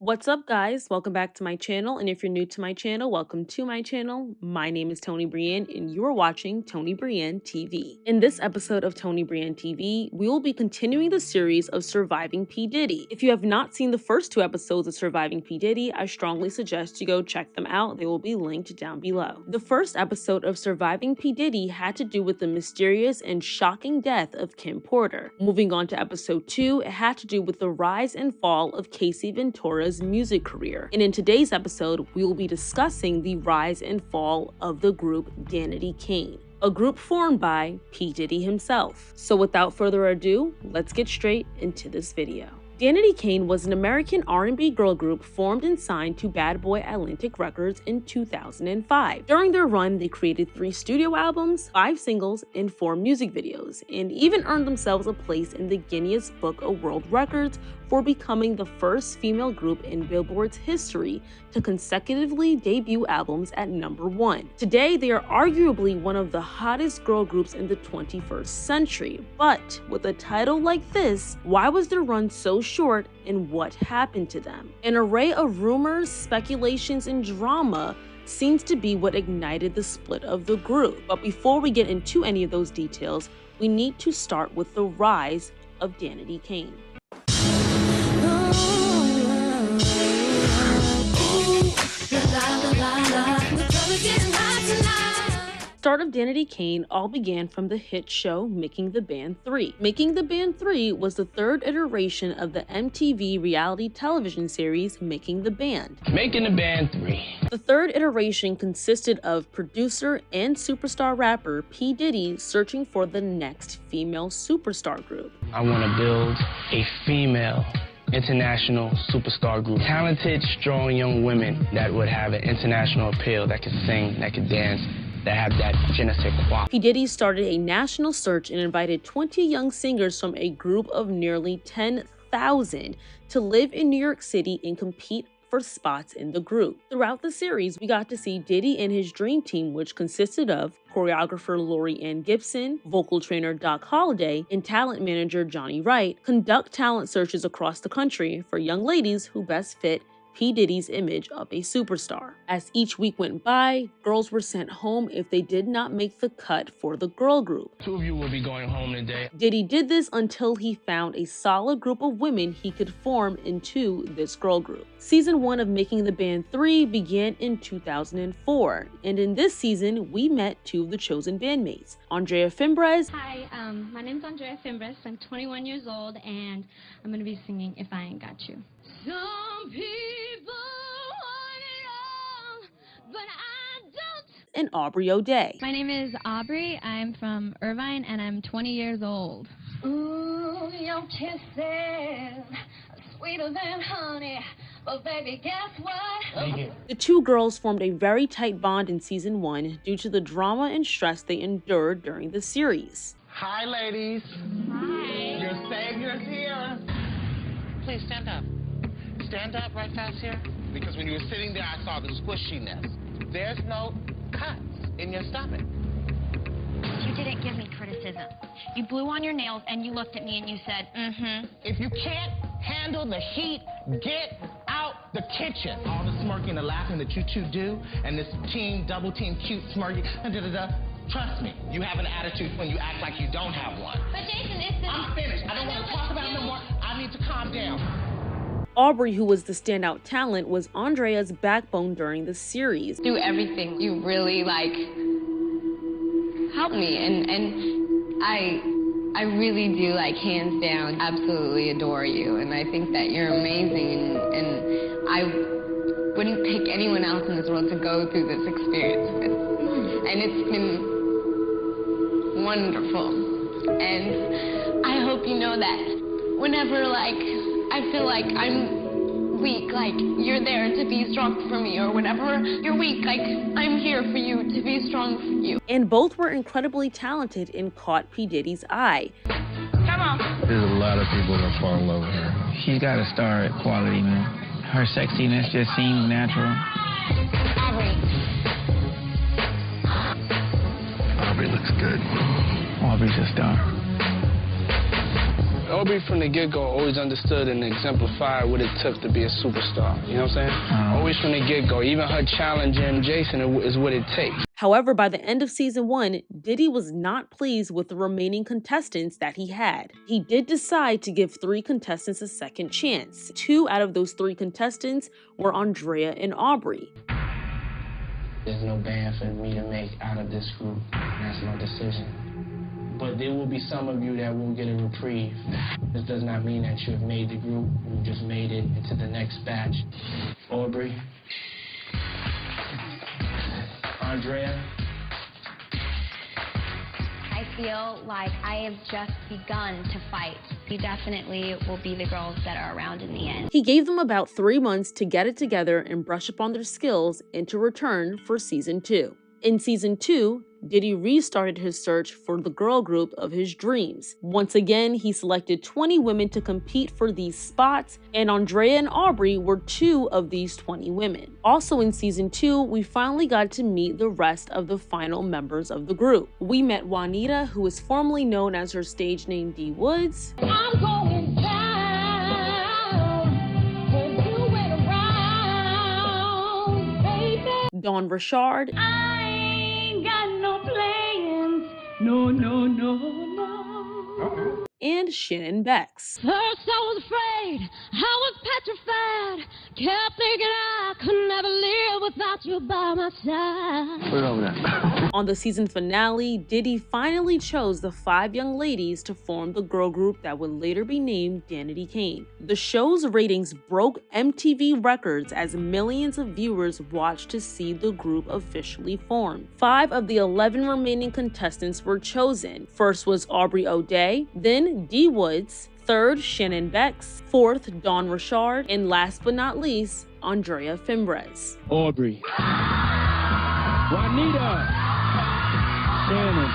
What's up, guys? Welcome back to my channel, and if you're new to my channel, welcome to my channel. My name is tonibryanne, and you are watching tonibryanne TV. In this episode of tonibryanne TV, we will be continuing the series of Surviving P Diddy. If you have not seen the first two episodes of Surviving P Diddy, I strongly suggest you go check them out. They will be linked down below. The first episode of Surviving P Diddy had to do with the mysterious and shocking death of Kim Porter. Moving on to episode 2, it had to do with the rise and fall of Casey Ventura's music career. And in today's episode, we will be discussing the rise and fall of the group Danity Kane, a group formed by P Diddy himself. So without further ado, let's get straight into this video. Danity Kane was an American R&B girl group formed and signed to Bad Boy Atlantic Records in 2005. During their run, they created 3 studio albums, 5 singles, and 4 music videos, and even earned themselves a place in the Guinness Book of World Records for becoming the first female group in Billboard's history to consecutively debut albums at #1. Today, they are arguably one of the hottest girl groups in the 21st century. But with a title like this, why was their run so short, and what happened to them? An array of rumors, speculations, and drama seems to be what ignited the split of the group. But before we get into any of those details, we need to start with the rise of Danity Kane. The start of Danity Kane all began from the hit show Making the Band 3. Making the Band 3 was the 3rd iteration of the MTV reality television series Making the Band. Making the Band 3. The 3rd iteration consisted of producer and superstar rapper P Diddy searching for the next female superstar group. I want to build a female international superstar group. Talented, strong young women that would have an international appeal, that could sing, that could dance, that have that je ne sais quoi. P Diddy started a national search and invited 20 young singers from a group of nearly 10,000 to live in New York City and compete for spots in the group. Throughout the series, we got to see Diddy and his dream team, which consisted of choreographer Lori Ann Gibson, vocal trainer Doc Holliday, and talent manager Johnny Wright, conduct talent searches across the country for young ladies who best fit P Diddy's image of a superstar. As each week went by, girls were sent home if they did not make the cut for the girl group. 2 of you will be going home today. Diddy did this until he found a solid group of women he could form into this girl group. Season 1 of Making the Band 3 began in 2004, and in this season, we met 2 of the chosen bandmates, Andrea Fimbres. Hi, my name's Andrea Fimbres. I'm 21 years old, and I'm going to be singing If I Ain't Got You. Some people want it all, but I don't. And Aubrey O'Day. My name is Aubrey. I'm from Irvine, and I'm 20 years old. Ooh, your kisses sweeter than honey. But baby, guess what? The 2 girls formed a very tight bond in season 1 due to the drama and stress they endured during the series. Hi, ladies. Hi. Your savior's here. Please stand up. Stand up right fast here. Because when you were sitting there, I saw the squishiness. There's no cuts in your stomach. You didn't give me criticism. You blew on your nails and you looked at me and you said, mm-hmm. If you can't handle the heat, get out the kitchen. All the smirking and laughing that you 2 do, and this double team, cute smirking, trust me, you have an attitude when you act like you don't have one. But Jason, it's I'm finished. I don't want to talk about it no more. I need to calm down. Aubrey, who was the standout talent, was Andrea's backbone during the series. Do everything. You really help me, and I really do hands down absolutely adore you, and I think that you're amazing, and I wouldn't pick anyone else in this world to go through this experience with, and it's been wonderful, and I hope you know that whenever I feel like I'm weak, you're there to be strong for me, or whenever you're weak, I'm here for you to be strong for you. And both were incredibly talented and caught P Diddy's eye. Come on. There's a lot of people that fall in love with her. She's got a star at quality, man. Her sexiness just seems natural. Aubrey. Aubrey looks good. Aubrey's a star. Aubrey from the get-go always understood and exemplified what it took to be a superstar. You know what I'm saying? Always from the get-go. Even her challenging Jason is what it takes. However, by the end of season 1, Diddy was not pleased with the remaining contestants that he had. He did decide to give 3 contestants a second chance. 2 out of those 3 contestants were Andrea and Aubrey. There's no band for me to make out of this group. That's my decision. But there will be some of you that will get a reprieve. This does not mean that you have made the group. You just made it into the next batch. Aubrey. Andrea. I feel like I have just begun to fight. You definitely will be the girls that are around in the end. He gave them about 3 months to get it together and brush up on their skills and to return for season 2. In season 2, Diddy restarted his search for the girl group of his dreams. Once again, he selected 20 women to compete for these spots, and Andrea and Aubrey were 2 of these 20 women. Also in season 2, we finally got to meet the rest of the final members of the group. We met Juanita, who is formerly known as her stage name D Woods. I'm going down when you went around, baby. Dawn Richard. I ain't got no plans. No, no, no, no. And Shannon Bex. First I was afraid, I was petrified. Kept thinking I could never live without you by my side. Put it over there. On the season finale, Diddy finally chose the 5 young ladies to form the girl group that would later be named Danity Kane. The show's ratings broke MTV records as millions of viewers watched to see the group officially formed. 5 of the 11 remaining contestants were chosen. First was Aubrey O'Day, then D Woods, 3rd Shannon Bex, 4th Dawn Richard, and last but not least, Andrea Fimbres. Aubrey. Juanita. Shannon.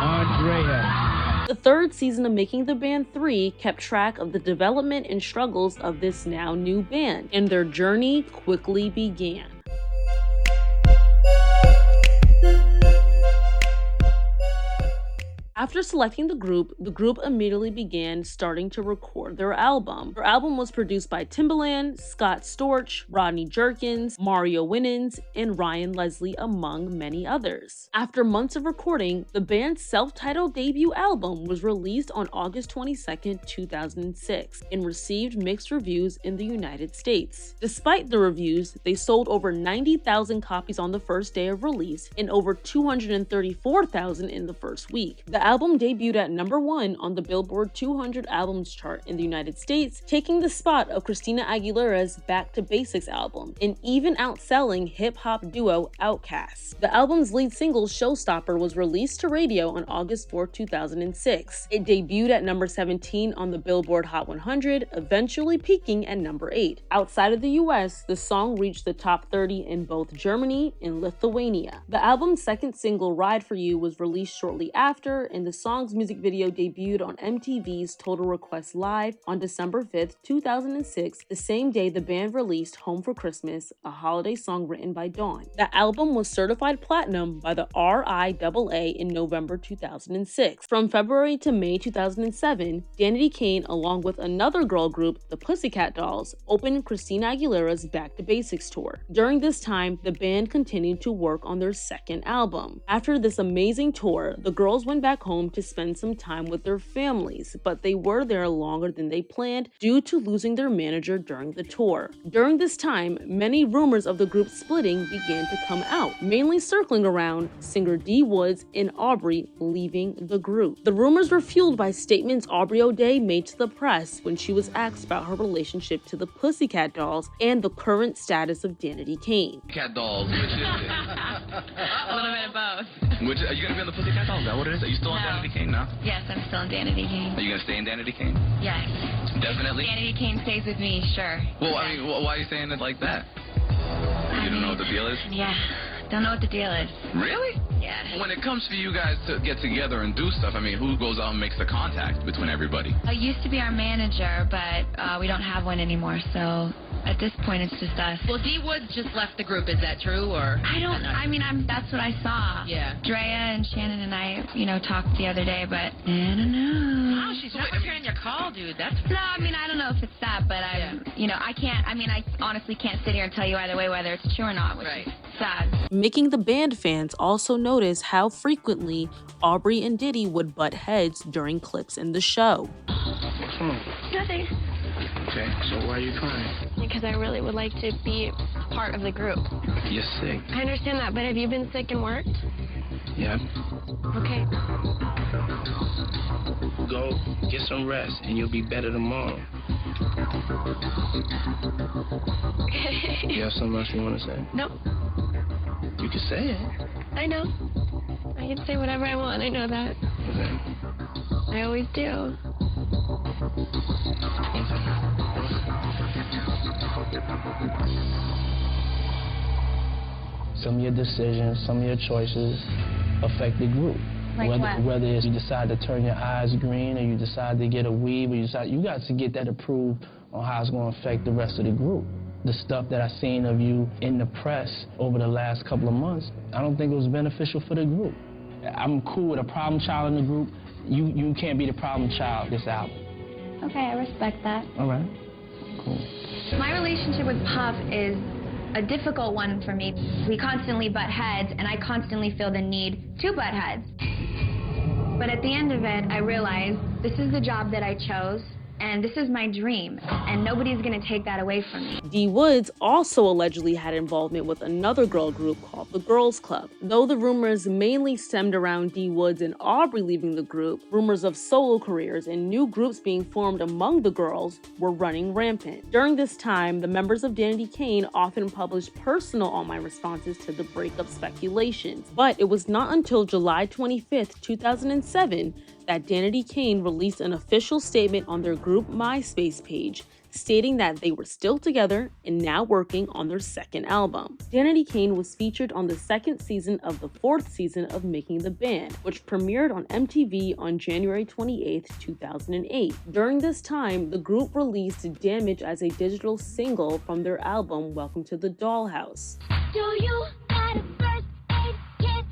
Andrea. The 3rd season of Making the Band 3 kept track of the development and struggles of this now new band, and their journey quickly began. After selecting the group immediately began starting to record their album. Their album was produced by Timbaland, Scott Storch, Rodney Jerkins, Mario Winans, and Ryan Leslie, among many others. After months of recording, the band's self-titled debut album was released on August 22, 2006, and received mixed reviews in the United States. Despite the reviews, they sold over 90,000 copies on the first day of release and over 234,000 in the first week. The album debuted at #1 on the Billboard 200 albums chart in the United States, taking the spot of Christina Aguilera's Back to Basics album, and even outselling hip-hop duo Outkast. The album's lead single, Showstopper, was released to radio on August 4, 2006. It debuted at #17 on the Billboard Hot 100, eventually peaking at #8. Outside of the US, the song reached the top 30 in both Germany and Lithuania. The album's second single, Ride For You, was released shortly after, and the song's music video debuted on MTV's Total Request Live on December 5th, 2006, the same day the band released Home for Christmas, a holiday song written by Dawn. The album was certified platinum by the RIAA in November 2006. From February to May 2007, Danity Kane, along with another girl group, the Pussycat Dolls, opened Christina Aguilera's Back to Basics tour. During this time, the band continued to work on their second album. After this amazing tour, the girls went back home to spend some time with their families, but they were there longer than they planned due to losing their manager during the tour. During this time, many rumors of the group splitting began to come out, mainly circling around singer D Woods and Aubrey leaving the group. The rumors were fueled by statements Aubrey O'Day made to the press when she was asked about her relationship to the Pussycat Dolls and the current status of Danity Kane. Cat Dolls, which is A little bit of both. which are you gonna be on the Pussycat Dolls? Is that what it is? Are you still on Danity Kane now? Yes, I'm still in Danity Kane. Are you gonna stay in Danity Kane? Yes. Definitely. Danity Kane stays with me, sure. Well, I mean, why are you saying it like that? You don't know what the deal is? Yeah, don't know what the deal is. Really? Yeah. When it comes for you guys to get together and do stuff, I mean, who goes out and makes the contact between everybody? I used to be our manager, but we don't have one anymore, so at this point it's just us. Well, D Woods just left the group, is that true, or? That's what I saw. Yeah. Drea and Shannon and I, talked the other day, but I don't know. Oh, she's not returning your call, dude. That's... No, I don't know if it's that, but I honestly can't sit here and tell you either way whether it's true or not, which is sad. Making the Band fans also notice how frequently Aubrey and Diddy would butt heads during clips in the show. What's wrong? Nothing. Okay, so why are you crying? Because I really would like to be part of the group. You're sick. I understand that, but have you been sick and worked? Yeah. Okay. Go get some rest and you'll be better tomorrow. You have something else you want to say? No. You can say it. I know. I can say whatever I want. I know that. Okay. I always do. Some of your decisions, some of your choices affect the group. Like what? Whether it's you decide to turn your eyes green or you decide to get a weave or you got to get that approved on how it's going to affect the rest of the group. The stuff that I seen of you in the press over the last couple of months, I don't think it was beneficial for the group. I'm cool with a problem child in the group. You can't be the problem child this album. Okay, I respect that. All right, cool. My relationship with Puff is a difficult one for me. We constantly butt heads, and I constantly feel the need to butt heads. But at the end of it, I realize this is the job that I chose, and this is my dream, and nobody's gonna take that away from me. D Woods also allegedly had involvement with another girl group called the Girls Club. Though the rumors mainly stemmed around D Woods and Aubrey leaving the group, rumors of solo careers and new groups being formed among the girls were running rampant. During this time, the members of Danity Kane often published personal online responses to the breakup speculations. But it was not until July 25th, 2007 that Danity Kane released an official statement on their group MySpace page, stating that they were still together and now working on their second album. Danity Kane was featured on the second season of the fourth season of Making the Band, which premiered on MTV on January 28, 2008. During this time, the group released Damage as a digital single from their album Welcome to the Dollhouse. Do you got a first aid kit?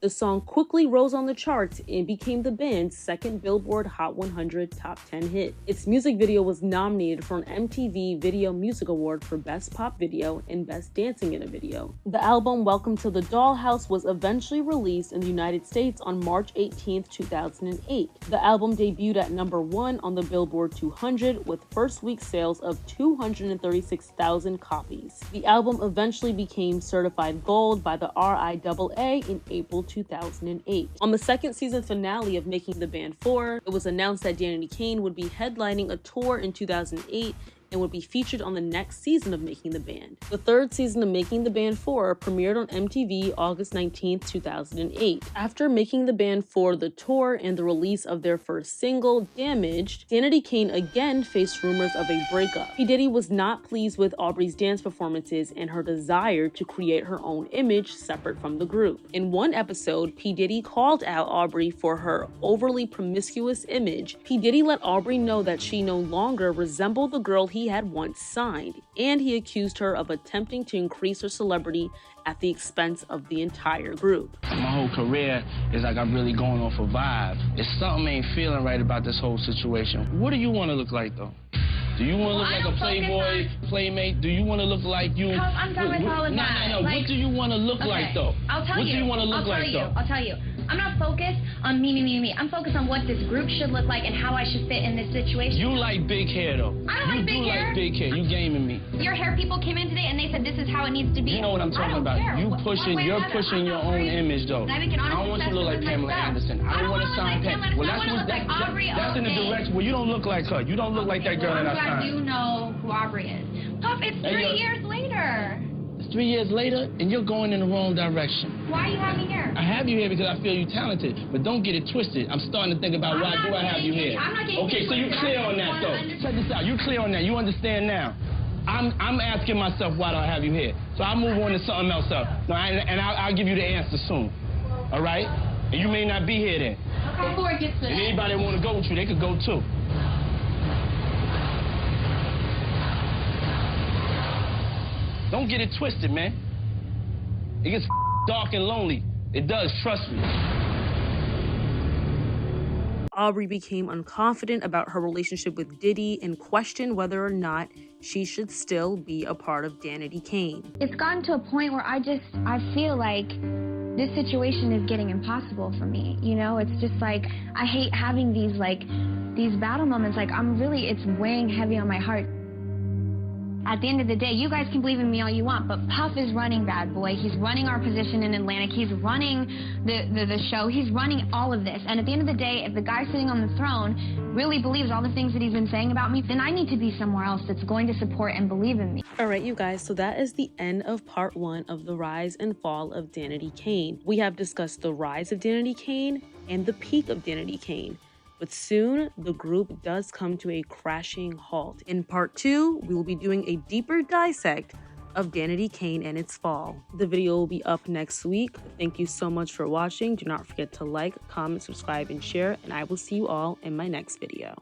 The song quickly rose on the charts and became the band's second Billboard Hot 100 Top 10 hit. Its music video was nominated for an MTV Video Music Award for Best Pop Video and Best Dancing in a Video. The album Welcome to the Dollhouse was eventually released in the United States on March 18, 2008. The album debuted at #1 on the Billboard 200 with first week sales of 236,000 copies. The album eventually became certified gold by the RIAA in April 2008. On the second season finale of Making the Band 4, it was announced that Danity Kane would be headlining a tour in 2008 and would be featured on the next season of Making the Band. The third season of Making the Band 4 premiered on MTV August 19, 2008. After Making the Band 4, the tour, and the release of their first single, Damaged, Danity Kane again faced rumors of a breakup. P Diddy was not pleased with Aubrey's dance performances and her desire to create her own image separate from the group. In one episode, P Diddy called out Aubrey for her overly promiscuous image. P Diddy let Aubrey know that she no longer resembled the girl he had once signed, and he accused her of attempting to increase her celebrity at the expense of the entire group. My whole career is like I'm really going off a vibe. If something ain't feeling right about this whole situation, what do you want to look like though? Do you want to look like a playboy, playmate? Do you want to look like you? I'm done with all of that. No. What do you want to look like though? I'll tell you. What do you want to look like though? I'll tell you. I'm not focused on me. I'm focused on what this group should look like and how I should fit in this situation. You like big hair though. I don't like big hair. You like big hair. You gaming me. Your hair people came in today and they said this is how it needs to be. You know what I'm talking about. You're pushing your own image though. I don't want you to look like Pamela Anderson. I don't want to sign Pamela. Well, that's in the direction. Well, you don't look like her. You don't look like that girl that I signed. You know who Aubrey is. Puff, it's 3 years later. It's 3 years later, and you're going in the wrong direction. Why are you having me here? I have you here because I feel you're talented, but don't get it twisted. I'm starting to think about why do I have you here. Okay, so you're clear on that though. Check this out. You're clear on that. You understand now. I'm asking myself why do I have you here. So I'll move on to something else. No, and I'll give you the answer soon. all right? And you may not be here then. Okay. Before it gets to that. And anybody that want to go with you, they could go too. Don't get it twisted, man. It gets dark and lonely. It does, trust me. Aubrey became unconfident about her relationship with Diddy and questioned whether or not she should still be a part of Danity Kane. It's gotten to a point where I feel like this situation is getting impossible for me. You know, it's just like, I hate having these battle moments. Like, it's weighing heavy on my heart. At the end of the day, you guys can believe in me all you want, but Puff is running Bad Boy. He's running our position in Atlantic. He's running the show. He's running all of this. And at the end of the day, if the guy sitting on the throne really believes all the things that he's been saying about me, then I need to be somewhere else that's going to support and believe in me. All right, you guys, so that is the end of part 1 of the rise and fall of Danity Kane. We have discussed the rise of Danity Kane and the peak of Danity Kane. But soon, the group does come to a crashing halt. In part 2, we will be doing a deeper dissect of Danity Kane and its fall. The video will be up next week. Thank you so much for watching. Do not forget to like, comment, subscribe, and share, and I will see you all in my next video.